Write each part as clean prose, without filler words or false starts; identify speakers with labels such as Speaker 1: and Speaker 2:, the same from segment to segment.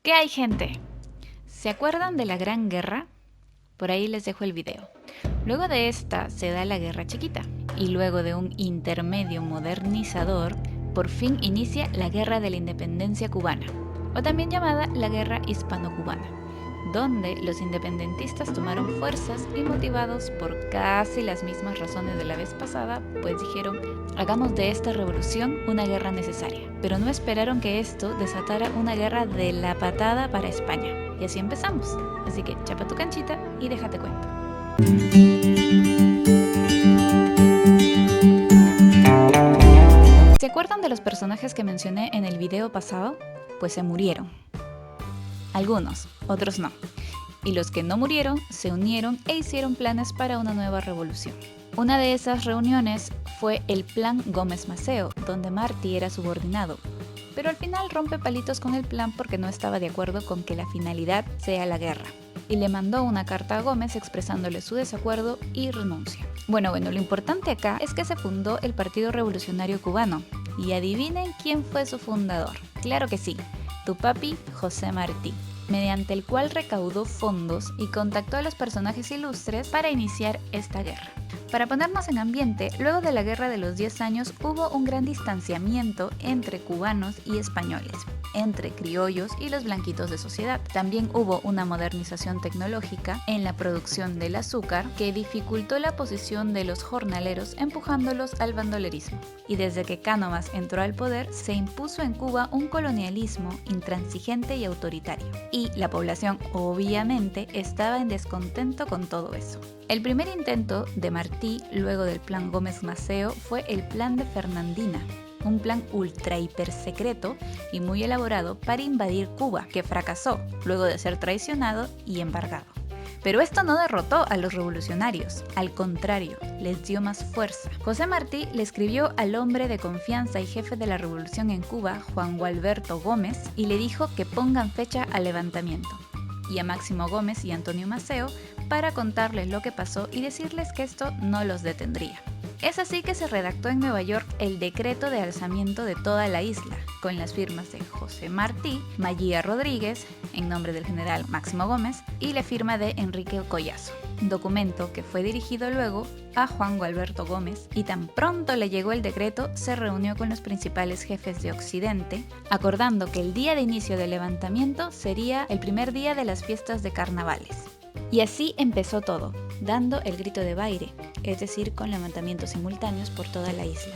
Speaker 1: ¿Qué hay, gente? ¿Se acuerdan de la Gran Guerra? Por ahí les dejo el video. Luego de esta se da la Guerra Chiquita y luego de un intermedio modernizador, por fin inicia la Guerra de la Independencia Cubana, o también llamada la Guerra Hispano-Cubana, donde los independentistas tomaron fuerzas y motivados por casi las mismas razones de la vez pasada, pues dijeron, hagamos de esta revolución una guerra necesaria. Pero no esperaron que esto desatara una guerra de la patada para España. Y así empezamos. Así que chapa tu canchita y déjate cuento. ¿Se acuerdan de los personajes que mencioné en el video pasado? Pues se murieron. Algunos, otros no. Y los que no murieron se unieron e hicieron planes para una nueva revolución. Una de esas reuniones fue el Plan Gómez Maceo, donde Martí era subordinado, pero al final rompe palitos con el plan porque no estaba de acuerdo con que la finalidad sea la guerra, y le mandó una carta a Gómez expresándole su desacuerdo y renuncia. Bueno, lo importante acá es que se fundó el Partido Revolucionario Cubano, y adivinen quién fue su fundador. Claro que sí, tu papi José Martí, mediante el cual recaudó fondos y contactó a los personajes ilustres para iniciar esta guerra. Para ponernos en ambiente, luego de la Guerra de los 10 años hubo un gran distanciamiento entre cubanos y españoles, entre criollos y los blanquitos de sociedad. También hubo una modernización tecnológica en la producción del azúcar que dificultó la posición de los jornaleros empujándolos al bandolerismo. Y desde que Cánovas entró al poder, se impuso en Cuba un colonialismo intransigente y autoritario. Y la población obviamente estaba en descontento con todo eso. El primer intento de Martí, luego del Plan Gómez Maceo, fue el Plan de Fernandina, un plan ultra hiper secreto y muy elaborado para invadir Cuba, que fracasó luego de ser traicionado y embargado. Pero esto no derrotó a los revolucionarios, al contrario, les dio más fuerza. José Martí le escribió al hombre de confianza y jefe de la revolución en Cuba, Juan Gualberto Gómez, y le dijo que pongan fecha al levantamiento, y a Máximo Gómez y Antonio Maceo para contarles lo que pasó y decirles que esto no los detendría. Es así que se redactó en Nueva York el decreto de alzamiento de toda la isla, con las firmas de José Martí, Maguía Rodríguez, en nombre del general Máximo Gómez, y la firma de Enrique Collazo. Documento que fue dirigido luego a Juan Gualberto Gómez, y tan pronto le llegó el decreto, se reunió con los principales jefes de Occidente, acordando que el día de inicio del levantamiento sería el primer día de las fiestas de carnavales. Y así empezó todo, dando el grito de Baire, es decir, con levantamientos simultáneos por toda la isla.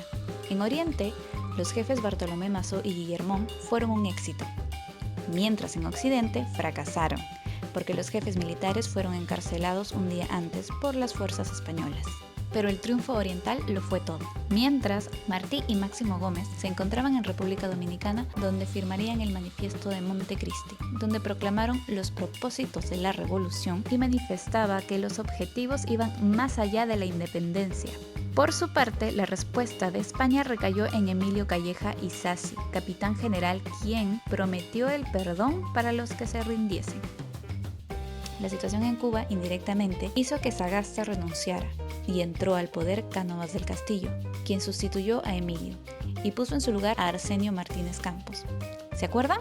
Speaker 1: En Oriente, los jefes Bartolomé Mazo y Guillermón fueron un éxito, mientras en Occidente fracasaron, porque los jefes militares fueron encarcelados un día antes por las fuerzas españolas. Pero el triunfo oriental lo fue todo. Mientras, Martí y Máximo Gómez se encontraban en República Dominicana, donde firmarían el Manifiesto de Montecristi, donde proclamaron los propósitos de la revolución y manifestaba que los objetivos iban más allá de la independencia. Por su parte, la respuesta de España recayó en Emilio Calleja y Sassi, capitán general, quien prometió el perdón para los que se rindiesen. La situación en Cuba, indirectamente, hizo que Sagasta renunciara y entró al poder Cánovas del Castillo, quien sustituyó a Emilio y puso en su lugar a Arsenio Martínez Campos. ¿Se acuerdan?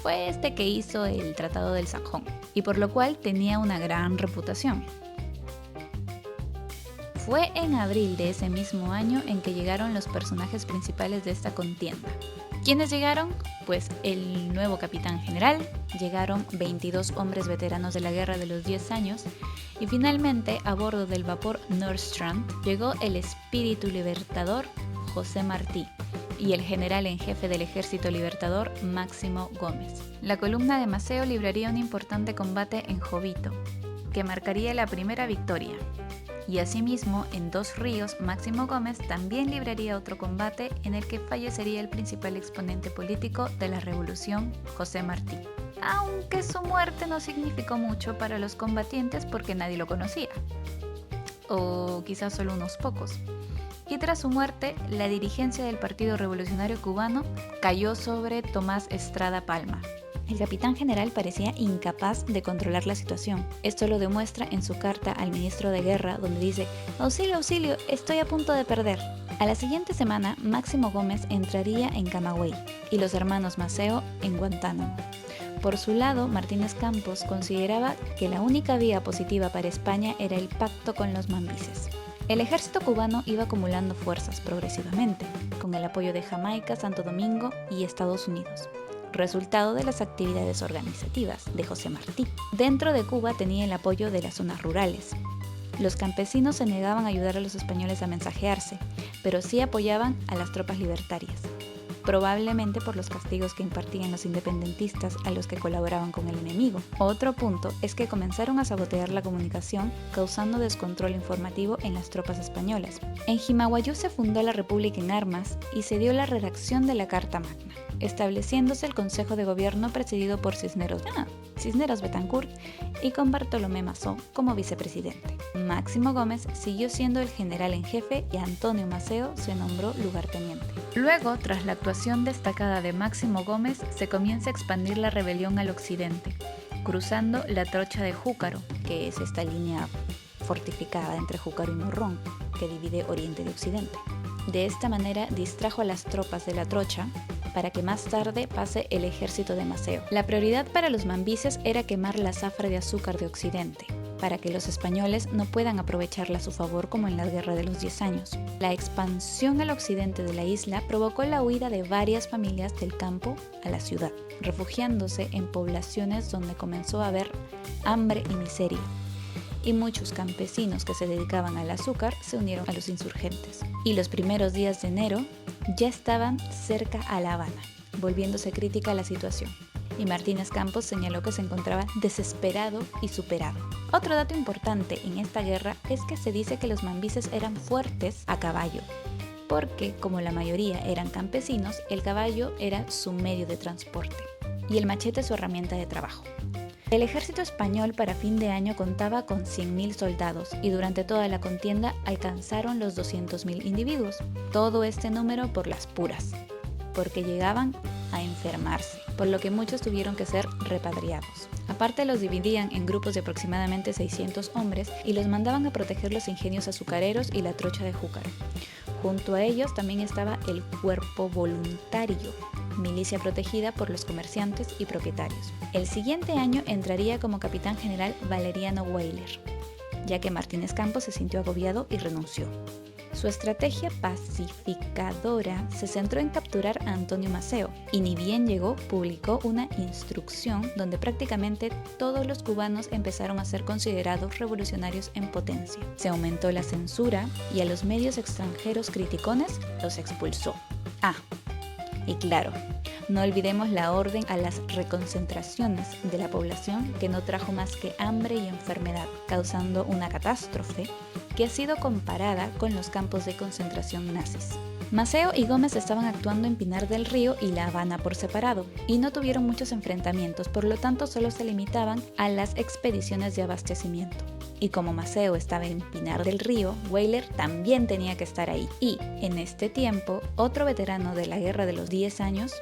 Speaker 1: Fue este que hizo el Tratado del Sajón y por lo cual tenía una gran reputación. Fue en abril de ese mismo año en que llegaron los personajes principales de esta contienda. ¿Quiénes llegaron? Pues el nuevo capitán general, llegaron 22 hombres veteranos de la Guerra de los 10 años y finalmente a bordo del vapor Nordstrand llegó el espíritu libertador José Martí y el general en jefe del ejército libertador Máximo Gómez. La columna de Maceo libraría un importante combate en Jovito, que marcaría la primera victoria. Y asimismo, en Dos Ríos, Máximo Gómez también libraría otro combate en el que fallecería el principal exponente político de la revolución, José Martí. Aunque su muerte no significó mucho para los combatientes porque nadie lo conocía, o quizás solo unos pocos. Y tras su muerte, la dirigencia del Partido Revolucionario Cubano cayó sobre Tomás Estrada Palma. El capitán general parecía incapaz de controlar la situación. Esto lo demuestra en su carta al ministro de Guerra, donde dice: «Auxilio, auxilio, estoy a punto de perder». A la siguiente semana, Máximo Gómez entraría en Camagüey y los hermanos Maceo en Guantánamo. Por su lado, Martínez Campos consideraba que la única vía positiva para España era el pacto con los mambises. El ejército cubano iba acumulando fuerzas progresivamente, con el apoyo de Jamaica, Santo Domingo y Estados Unidos, resultado de las actividades organizativas de José Martí. Dentro de Cuba tenía el apoyo de las zonas rurales. Los campesinos se negaban a ayudar a los españoles a mensajearse, pero sí apoyaban a las tropas libertarias, probablemente por los castigos que impartían los independentistas a los que colaboraban con el enemigo. Otro punto es que comenzaron a sabotear la comunicación, causando descontrol informativo en las tropas españolas. En Jimaguayú se fundó la República en armas y se dio la redacción de la Carta Magna, estableciéndose el Consejo de Gobierno presidido por Cisneros Betancourt y con Bartolomé Mazó como vicepresidente. Máximo Gómez siguió siendo el general en jefe y Antonio Maceo se nombró lugarteniente. Luego, tras la actuación destacada de Máximo Gómez, se comienza a expandir la rebelión al occidente, cruzando la trocha de Júcaro, que es esta línea fortificada entre Júcaro y Morrón, que divide Oriente de Occidente. De esta manera distrajo a las tropas de la trocha para que más tarde pase el ejército de Maceo. La prioridad para los mambises era quemar la zafra de azúcar de Occidente, para que los españoles no puedan aprovecharla a su favor como en la Guerra de los 10 años. La expansión al occidente de la isla provocó la huida de varias familias del campo a la ciudad, refugiándose en poblaciones donde comenzó a haber hambre y miseria, y muchos campesinos que se dedicaban al azúcar se unieron a los insurgentes. Y los primeros días de enero ya estaban cerca a La Habana, volviéndose crítica la situación. Y Martínez Campos señaló que se encontraba desesperado y superado. Otro dato importante en esta guerra es que se dice que los mambises eran fuertes a caballo, porque como la mayoría eran campesinos, el caballo era su medio de transporte y el machete su herramienta de trabajo. El ejército español para fin de año contaba con 100.000 soldados y durante toda la contienda alcanzaron los 200.000 individuos. Todo este número por las puras, porque llegaban a enfermarse, por lo que muchos tuvieron que ser repatriados. Aparte, los dividían en grupos de aproximadamente 600 hombres y los mandaban a proteger los ingenios azucareros y la trocha de Júcaro. Junto a ellos también estaba el Cuerpo Voluntario, milicia protegida por los comerciantes y propietarios. El siguiente año entraría como capitán general Valeriano Weyler, ya que Martínez Campos se sintió agobiado y renunció. Su estrategia pacificadora se centró en capturar a Antonio Maceo, y ni bien llegó, publicó una instrucción donde prácticamente todos los cubanos empezaron a ser considerados revolucionarios en potencia. Se aumentó la censura y a los medios extranjeros criticones los expulsó. Y claro, no olvidemos la orden a las reconcentraciones de la población, que no trajo más que hambre y enfermedad, causando una catástrofe que ha sido comparada con los campos de concentración nazis. Maceo y Gómez estaban actuando en Pinar del Río y La Habana por separado, y no tuvieron muchos enfrentamientos, por lo tanto solo se limitaban a las expediciones de abastecimiento. Y como Maceo estaba en Pinar del Río, Weyler también tenía que estar ahí. Y, en este tiempo, otro veterano de la Guerra de los 10 años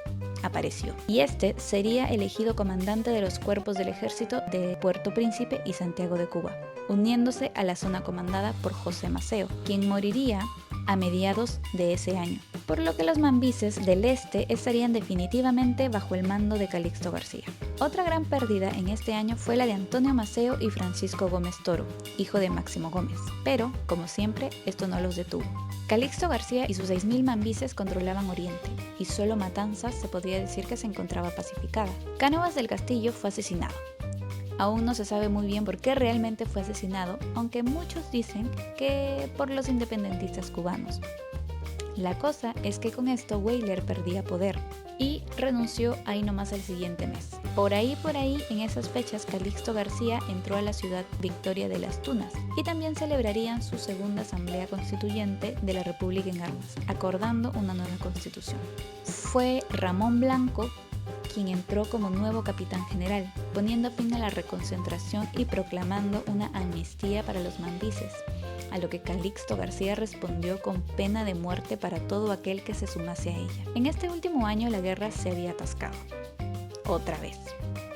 Speaker 1: apareció. Y este sería elegido comandante de los cuerpos del ejército de Puerto Príncipe y Santiago de Cuba, uniéndose a la zona comandada por José Maceo, quien moriría a mediados de ese año, por lo que los mambises del este estarían definitivamente bajo el mando de Calixto García. Otra gran pérdida en este año fue la de Antonio Maceo y Francisco Gómez Toro, hijo de Máximo Gómez, pero, como siempre, esto no los detuvo. Calixto García y sus 6.000 mambises controlaban Oriente, y solo Matanzas se podría decir que se encontraba pacificada. Cánovas del Castillo fue asesinado. Aún no se sabe muy bien por qué realmente fue asesinado, aunque muchos dicen que por los independentistas cubanos. La cosa es que con esto Weyler perdía poder y renunció ahí nomás el siguiente mes. Por ahí, en esas fechas, Calixto García entró a la ciudad Victoria de las Tunas y también celebrarían su segunda asamblea constituyente de la República en Armas, acordando una nueva constitución. Fue Ramón Blanco quien entró como nuevo capitán general, poniendo fin a la reconcentración y proclamando una amnistía para los mambises, a lo que Calixto García respondió con pena de muerte para todo aquel que se sumase a ella. En este último año la guerra se había atascado. Otra vez.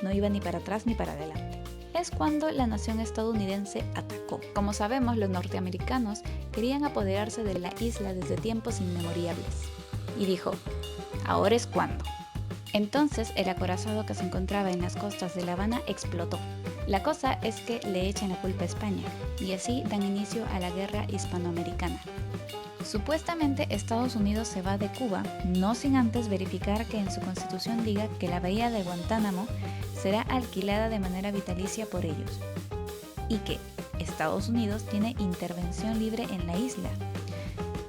Speaker 1: No iba ni para atrás ni para adelante. Es cuando la nación estadounidense atacó. Como sabemos, los norteamericanos querían apoderarse de la isla desde tiempos inmemoriales. Y dijo, ahora es cuando. Entonces el acorazado que se encontraba en las costas de La Habana explotó. La cosa es que le echan la culpa a España y así dan inicio a la guerra hispanoamericana. Supuestamente Estados Unidos se va de Cuba, no sin antes verificar que en su constitución diga que la bahía de Guantánamo será alquilada de manera vitalicia por ellos y que Estados Unidos tiene intervención libre en la isla,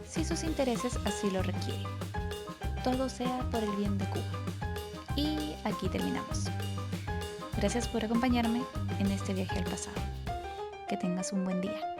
Speaker 1: si sus intereses así lo requieren. Todo sea por el bien de Cuba. Y aquí terminamos. Gracias por acompañarme en este viaje al pasado. Que tengas un buen día.